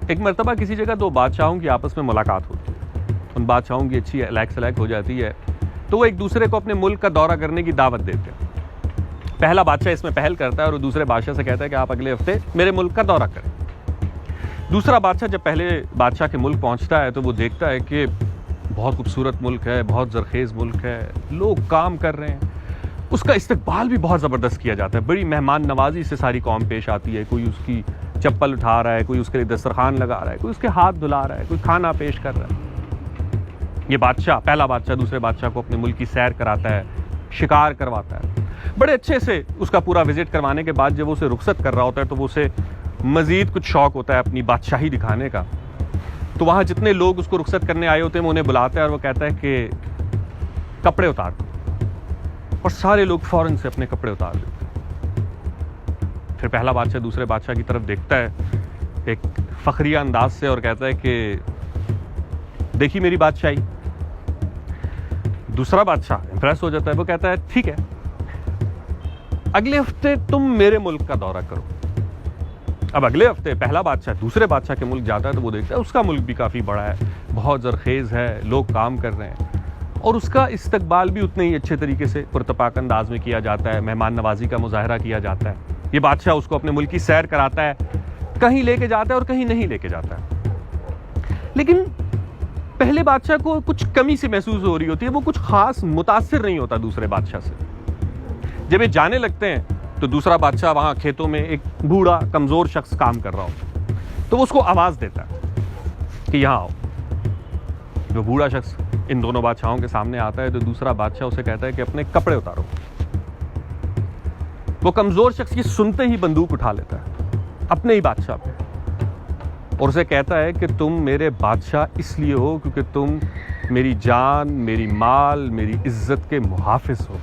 ایک مرتبہ کسی جگہ دو بادشاہوں کی آپس میں ملاقات ہوتی ہے، ان بادشاہوں کی اچھی لیک سلیک ہو جاتی ہے، تو وہ ایک دوسرے کو اپنے ملک کا دورہ کرنے کی دعوت دیتے ہیں۔ پہلا بادشاہ اس میں پہل کرتا ہے اور وہ دوسرے بادشاہ سے کہتا ہے کہ آپ اگلے ہفتے میرے ملک کا دورہ کریں۔ دوسرا بادشاہ جب پہلے بادشاہ کے ملک پہنچتا ہے تو وہ دیکھتا ہے کہ بہت خوبصورت ملک ہے، بہت زرخیز ملک ہے، لوگ کام کر رہے ہیں، اس کا استقبال بھی بہت زبردست کیا جاتا ہے، بڑی مہمان نوازی سے ساری قوم پیش آتی ہے، کوئی اس کی چپل اٹھا رہا ہے، کوئی اس کے لیے دسترخوان لگا رہا ہے، کوئی اس کے ہاتھ دھلا رہا ہے، کوئی کھانا پیش کر رہا ہے۔ یہ بادشاہ، پہلا بادشاہ دوسرے بادشاہ کو اپنے ملک کی سیر کراتا ہے، شکار کرواتا ہے، بڑے اچھے سے اس کا پورا وزٹ کروانے کے بعد جب وہ اسے رخصت کر رہا ہوتا ہے تو وہ اسے مزید کچھ شوق ہوتا ہے اپنی بادشاہی دکھانے کا، تو وہاں جتنے لوگ اس کو رخصت کرنے آئے ہوتے ہیں وہ انہیں بلاتا ہے اور وہ کہتا ہے کہ کپڑے اتار دو، اور سارے لوگ فوراً سے اپنے کپڑے اتار دیتے ہیں۔ پھر پہلا بادشاہ دوسرے بادشاہ کی طرف دیکھتا ہے ایک فخریہ انداز سے اور کہتا ہے کہ دیکھی میری بادشاہی۔ دوسرا بادشاہ امپریس ہو جاتا ہے، وہ کہتا ہے ٹھیک ہے، اگلے ہفتے تم میرے ملک کا دورہ کرو۔ اب اگلے ہفتے پہلا بادشاہ دوسرے بادشاہ کے ملک جاتا ہے تو وہ دیکھتا ہے اس کا ملک بھی کافی بڑا ہے، بہت زرخیز ہے، لوگ کام کر رہے ہیں، اور اس کا استقبال بھی اتنے ہی اچھے طریقے سے پرتپاک انداز میں کیا جاتا ہے، مہمان نوازی کا مظاہرہ کیا جاتا ہے۔ یہ بادشاہ اس کو اپنے ملک کی سیر کراتا ہے، کہیں لے کے جاتا ہے اور کہیں نہیں لے کے جاتا ہے۔ لیکن پہلے بادشاہ کو کچھ کمی سی محسوس ہو رہی ہوتی ہے، وہ کچھ خاص متاثر نہیں ہوتا دوسرے بادشاہ سے۔ جب یہ جانے لگتے ہیں تو دوسرا بادشاہ وہاں کھیتوں میں ایک بوڑھا کمزور شخص کام کر رہا ہوتا ہے، تو وہ اس کو آواز دیتا ہے کہ یہاں آؤ۔ جو بوڑھا شخص ان دونوں بادشاہوں کے سامنے آتا ہے تو دوسرا بادشاہ اسے کہتا ہے کہ اپنے کپڑے اتارو۔ وہ کمزور شخص یہ سنتے ہی بندوق اٹھا لیتا ہے اپنے ہی بادشاہ پہ، اور اسے کہتا ہے کہ تم میرے بادشاہ اس لیے ہو کیونکہ تم میری جان، میری مال، میری عزت کے محافظ ہو،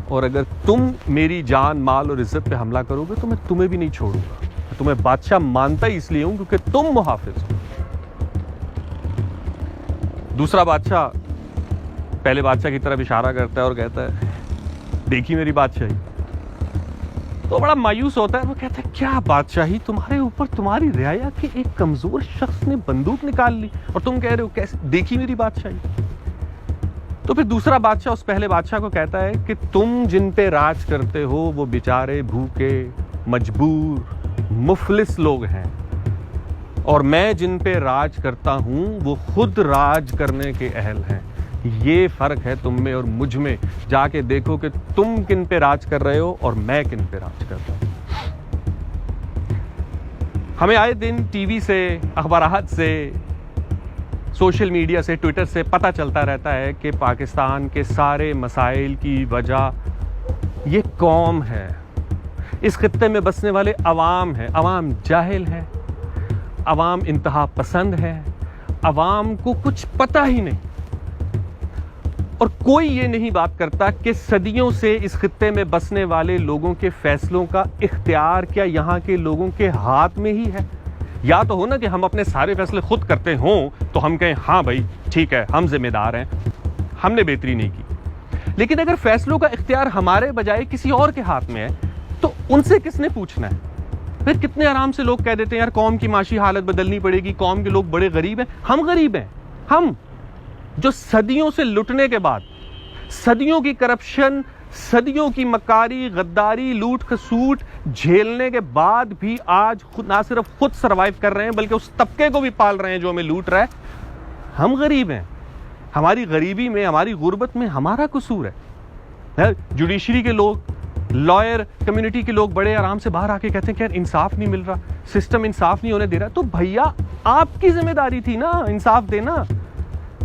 اور اگر تم میری جان، مال اور عزت پہ حملہ کرو گے تو میں تمہیں بھی نہیں چھوڑوں گا۔ میں تمہیں بادشاہ مانتا ہی اس لیے ہوں کیونکہ تم محافظ ہو۔ دوسرا بادشاہ پہلے بادشاہ کی طرف اشارہ کرتا ہے اور کہتا ہے دیکھی میری بادشاہی۔ تو بڑا مایوس ہوتا ہے، وہ کہتا ہے کیا بادشاہی، تمہارے اوپر تمہاری رعایا کے ایک کمزور شخص نے بندوق نکال لی اور تم کہہ رہے ہو کیسے دیکھی میری بادشاہی۔ تو پھر دوسرا بادشاہ اس پہلے بادشاہ کو کہتا ہے کہ تم جن پہ راج کرتے ہو وہ بیچارے بھوکے، مجبور، مفلس لوگ ہیں، اور میں جن پہ راج کرتا ہوں وہ خود راج کرنے کے اہل ہیں۔ یہ فرق ہے تم میں اور مجھ میں، جا کے دیکھو کہ تم کن پہ راج کر رہے ہو اور میں کن پہ راج کر رہا ہوں۔ ہمیں آئے دن ٹی وی سے، اخبارات سے، سوشل میڈیا سے، ٹویٹر سے پتہ چلتا رہتا ہے کہ پاکستان کے سارے مسائل کی وجہ یہ قوم ہے، اس خطے میں بسنے والے عوام ہیں۔ عوام جاہل ہے، عوام انتہا پسند ہے، عوام کو کچھ پتہ ہی نہیں، اور کوئی یہ نہیں بات کرتا کہ صدیوں سے اس خطے میں بسنے والے لوگوں کے فیصلوں کا اختیار کیا یہاں کے لوگوں کے ہاتھ میں ہی ہے۔ یا تو ہو نا کہ ہم اپنے سارے فیصلے خود کرتے ہوں تو ہم کہیں ہاں بھائی ٹھیک ہے، ہم ذمہ دار ہیں، ہم نے بہتری نہیں کی۔ لیکن اگر فیصلوں کا اختیار ہمارے بجائے کسی اور کے ہاتھ میں ہے تو ان سے کس نے پوچھنا ہے؟ پھر کتنے آرام سے لوگ کہہ دیتے ہیں یار قوم کی معاشی حالت بدلنی پڑے گی، قوم کے لوگ بڑے غریب ہیں۔ ہم غریب ہیں، ہم جو صدیوں سے لٹنے کے بعد، صدیوں کی کرپشن، صدیوں کی مکاری، غداری، لوٹ کھسوٹ جھیلنے کے بعد بھی آج نہ صرف خود سروائیو کر رہے ہیں بلکہ اس طبقے کو بھی پال رہے ہیں جو ہمیں لوٹ رہا ہے۔ ہم غریب ہیں، ہماری غریبی میں، ہماری غربت میں ہمارا قصور ہے۔ جوڈیشری کے لوگ، لائر کمیونٹی کے لوگ بڑے آرام سے باہر آ کے کہتے ہیں کہ یار انصاف نہیں مل رہا، سسٹم انصاف نہیں ہونے دے رہا۔ تو بھیا آپ کی ذمہ داری تھی نا انصاف دینا،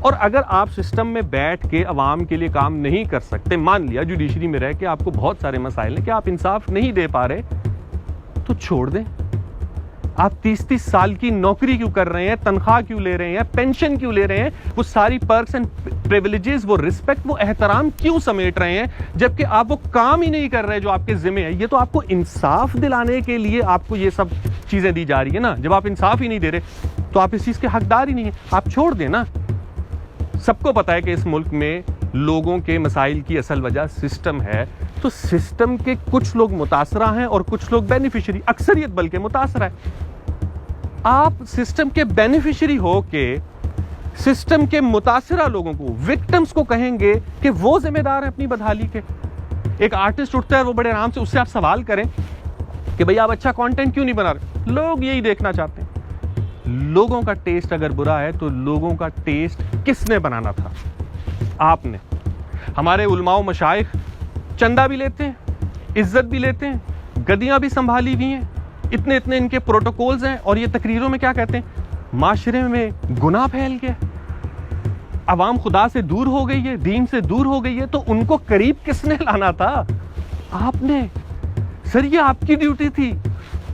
اور اگر آپ سسٹم میں بیٹھ کے عوام کے لیے کام نہیں کر سکتے، مان لیا جوڈیشری میں رہ کے آپ کو بہت سارے مسائل ہیں کہ آپ انصاف نہیں دے پا رہے، تو چھوڑ دیں۔ آپ 30 سال کی نوکری کیوں کر رہے ہیں، تنخواہ کیوں لے رہے ہیں، پینشن کیوں لے رہے ہیں، وہ ساری پرکس اینڈ پریویلیجز، وہ رسپیکٹ، وہ احترام کیوں سمیٹ رہے ہیں جبکہ آپ وہ کام ہی نہیں کر رہے جو آپ کے ذمہ ہے؟ یہ تو آپ کو انصاف دلانے کے لیے آپ کو یہ سب چیزیں دی جا رہی ہے نا۔ جب آپ انصاف ہی نہیں دے رہے تو آپ اس چیز کے حقدار ہی نہیں ہیں، آپ چھوڑ دیں نا۔ سب کو پتا ہے کہ اس ملک میں لوگوں کے مسائل کی اصل وجہ سسٹم ہے، تو سسٹم کے کچھ لوگ متاثرہ ہیں اور کچھ لوگ بینیفیشری، اکثریت بلکہ متاثرہ ہے۔ آپ سسٹم کے بینیفیشری ہو کے سسٹم کے متاثرہ لوگوں کو, وکٹمز کو کہیں گے کہ وہ ذمہ دار ہیں اپنی بدحالی کے. ایک آرٹسٹ اٹھتا ہے, وہ بڑے آرام سے اس سے آپ سوال کریں کہ بھئی آپ اچھا کانٹینٹ کیوں نہیں بنا رہے, لوگ یہی دیکھنا چاہتے ہیں. لوگوں کا ٹیسٹ اگر برا ہے تو لوگوں کا ٹیسٹ کس نے بنانا تھا؟ آپ نے. ہمارے علماء و مشائخ چندہ بھی لیتے ہیں, عزت بھی لیتے ہیں, گدیاں بھی سنبھالی ہوئی ہیں, اتنے ان کے پروٹوکولز ہیں, اور یہ تقریروں میں کیا کہتے ہیں؟ معاشرے میں گناہ پھیل گیا, عوام خدا سے دور ہو گئی ہے, دین سے دور ہو گئی ہے, تو ان کو قریب کس نے لانا تھا؟ آپ نے. سر یہ آپ کی ڈیوٹی تھی,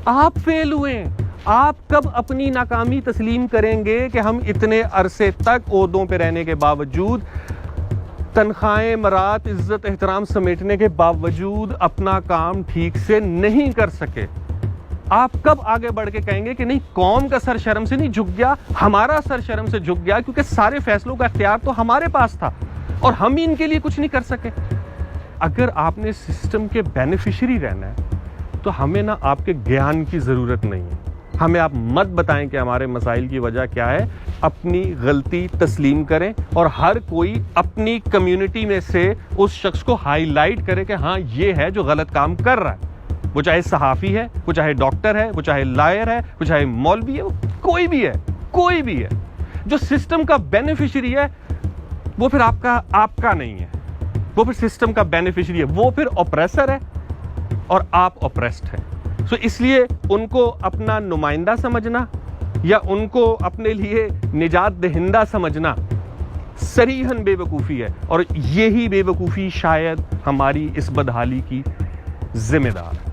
آپ فیل ہوئے. آپ کب اپنی ناکامی تسلیم کریں گے کہ ہم اتنے عرصے تک عہدوں پہ رہنے کے باوجود, تنخواہیں, مرات, عزت, احترام سمیٹنے کے باوجود اپنا کام ٹھیک سے نہیں کر سکے؟ آپ کب آگے بڑھ کے کہیں گے کہ نہیں, قوم کا سر شرم سے نہیں جھک گیا, ہمارا سر شرم سے جھک گیا, کیونکہ سارے فیصلوں کا اختیار تو ہمارے پاس تھا اور ہم ہی ان کے لیے کچھ نہیں کر سکے؟ اگر آپ نے سسٹم کے بینیفیشری رہنا ہے تو ہمیں نہ آپ کے گیان کی ضرورت نہیں ہے. ہمیں آپ مت بتائیں کہ ہمارے مسائل کی وجہ کیا ہے. اپنی غلطی تسلیم کریں اور ہر کوئی اپنی کمیونٹی میں سے اس شخص کو ہائی لائٹ کرے کہ ہاں یہ ہے جو غلط کام کر رہا ہے. وہ چاہے صحافی ہے, وہ چاہے ڈاکٹر ہے, وہ چاہے لائر ہے, وہ چاہے مولوی ہے, وہ کوئی بھی ہے. جو سسٹم کا بینیفیشری ہے وہ پھر آپ کا نہیں ہے, وہ پھر سسٹم کا بینیفیشری ہے, وہ پھر اوپریسر ہے اور آپ اوپریسڈ ہیں. سو اس لیے ان کو اپنا نمائندہ سمجھنا یا ان کو اپنے لیے نجات دہندہ سمجھنا صریحاً بے وقوفی ہے, اور یہی بے وقوفی شاید ہماری اس بدحالی کی ذمہ دار ہے.